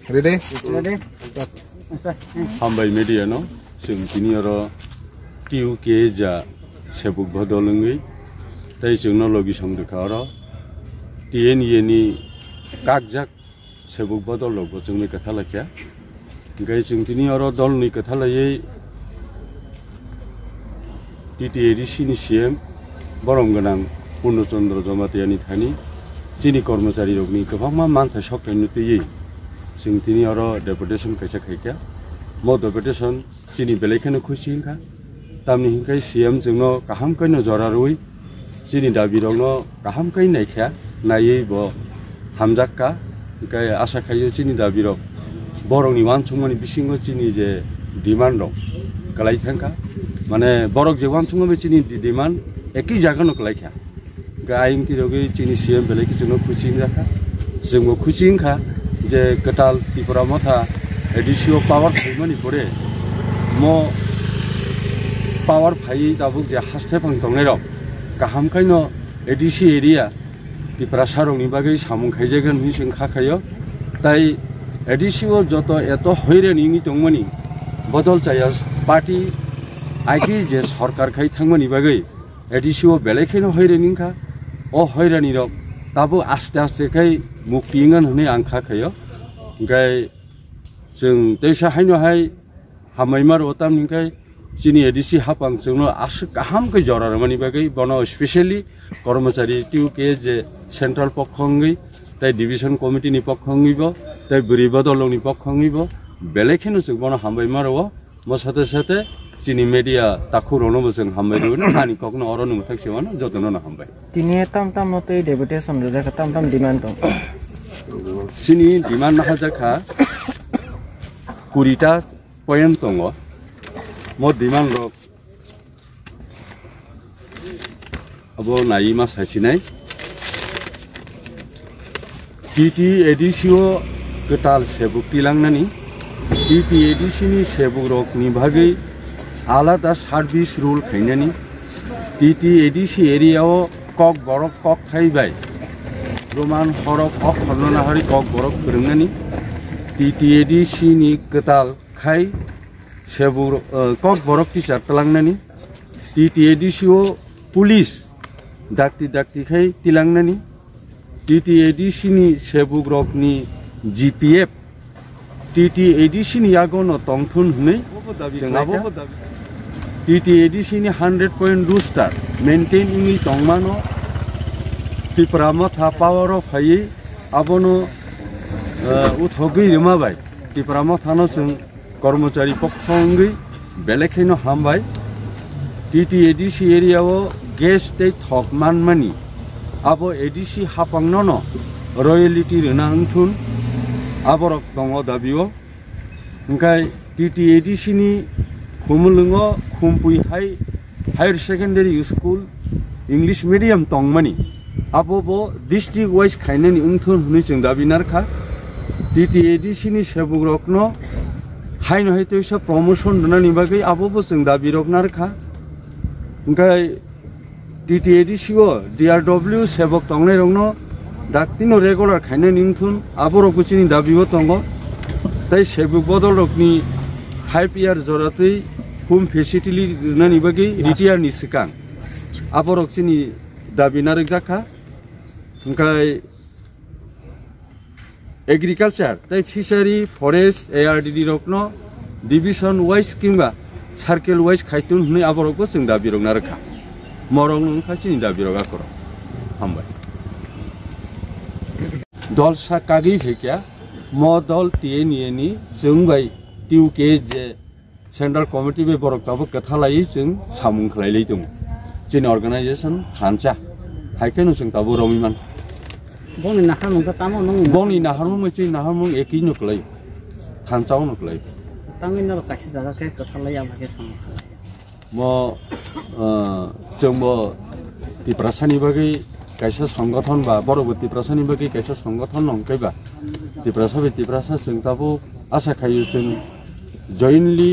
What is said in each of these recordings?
Ready? Hambai media no, sing kini aro tiu keja sebuk bodolungi, tapi teknologi sambil karo, tien ini kakjak sebuk bodol logo sing mereka thala kya, gaya sing kini aro dol ni kathala ye, titi edisi ni CM, borong ganang Purno Chandra Jamatiani thani, sini कर्मचारी रोगनी गोबां मानथा सक नुते ye. Sing tini aro deputation kaisa khaikya mo deputation sini belekene khusi kha tamni hingkai CM jingno kaham kaino jorarui sini dabi rongno kaham kai naikya nai bo hamjakka kai asa khayo sini dabi rok borongni wansungmani bisingo sini je demand rok kalai thangka mane borok je wansungmo sini demand eki jagano kalaikya gaing tirogi sini CM beleki jingno khusi rakha jingmo khusi kha जे कटाल त्रिपुरा मथा एडिसियो power फाइमनि परे मो power phi जाबुक जे हास्ते फंग दंनै रक गाहाम काइनो ADC area Tripura सारंनि बागै सामुं खाइजेगोन हिसिं खाखायो ताइ एडिसियो जतो एतो हैरेनि नि दंमनि बदल जाया पार्टी आइकि जे सरकार खाइ थांमनि बागै एडिसियो बेलेखेनो हैरेनि खा ओ हैरानि रक ताबो आस्ते आस्ते खाइ मुक्तिंगन होने आंखा खायो गाय जों दैसा हायनो हाय हामाइमार ओताम निखाय जिनि एडिसि हापां जोंनो आसु गाहाम कै जरारमानि बागै बनो स्पेशली कर्मचारी टिउके जे सेंट्रल पक्षंगै ताइ डिविजन कमिटि नि पक्षंगैबो ताइ बुरिबा दलंनि पक्षंगैबो बेलेखेनो जों बनो हामाइमारओ म साथे साथे जिनि मीडिया ताखुरोनो जों हामाइरुनो हानि कखनो अरनो मुथाखसेवानो जतनो ना हामबाय तिनि ताम ताम मते डेपुटेशन रजाखा ताम ताम डिमान्ड दं सिनि डिमान्ड हाजाखा 20टा पॉइंट दङ म डिमान्ड रक अब नाइमा सासिनाय टीटी एडिसिओ गटाल सेबुक तिलांनानि टीटी एडिसिनि सेबुक रकनि भागै आलादा सार्विस रुल खायनानि टीटी एडिसि एरियाव कक बरक कक थाइबाय रोमान हरक अखरनाहारि कक बरक फोरोंनानि टीटी एडिसि नि गटाल खाय सेबुर कक बरक टिचार तलांनानि टीटी एडिसिओ पुलिस दाक्ति खाय तिलांनानि टीटी एडिसि नि सेबुक रकनि जीपीएफ टीटी एडिसि नि यागनो तंथुन हुनै जोंनाबो टीटी एडिसि नि 100 पॉइंट रूस्टार मेंटेन इंगि तंमानो त्रिपुरा मथा पावर अफ हाय आबनो उथगै रमाबाय त्रिपुरा मथानो जों कर्मचारी पक्षंगै बेलेखेनो हामबाय टीटी एडिसि एरियाव गेस दै थकमान मानि आबो एडिसि हापांनो रयलिटी रनांथुन आबरक दङ दाबियो ओंखाय टीटी एडिसि नि खुमलुङो खुमपुइ higher secondary school English medium तंगमानि आबोबो डिस्ट्रिक्ट वाइज खायनानि उंथुन हुनै जों दाबिनारखा टीटी एडिसि नि सेबुग्रकनो हायनो हायतोइसा प्रमोशन दनानि बागै आबोबो जों दाबिरकनारखा ओंखाय टीटी एडिसिओ डीआरडब्ल्यू सेबक तंगनाय रंनो दाक्तिनो रेगुलर खायनानि उंथुन आबरकबो चिनि दाबिबो दङ ताइ सेबुक बदलरकनि 5 year जरातै होम फेसिलिटी नानि बागै रिटायार नि सिगां आबरक चिनि दाबिनार जाखा ओंखाय एग्रिकालचार ताइ फिशारि फरेस्ट एआरडीडी रकनो डिविजन वाइज किंबा सार्केल वाइज खायतुन हुनै आबरकबो जों दाबिरकनारखा मरं नंखा चिनि दाबिरगाकर हामबाय दल सा कागै फैक्या म दल टिएनएनि जोंबाय टिउके जे सेंट्रल कमिटि बे बरक दाबो कथालायै जों सामुं खालायलै दं जिन अर्गानाइजेशन हानजा हायकेनो जों दाबो रमिमान बनि नाहामुं तामो नों बनि नाहामुं मोनसे नाहामुं एकै नखलाय हानजाव नखलाय तामिनो कासि जागा के कथालाय आमाके सामुं म जोंबो त्रिपुरासानि बागै कैसा संगठन बा बरबती त्रिपुरासानि बागै कैसा संगठन नंखायबा त्रिपुरासा जों दाबो आशा खायो जों जयनलि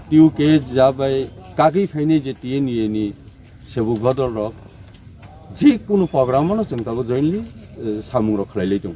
टिउके जाबाय कागै फायनाय जे टिएनए नि सेबुक बदल रक जिकुनु प्रग्रामावनो जों दाबो जयेन्टलि सामुं रक खालायलाय दं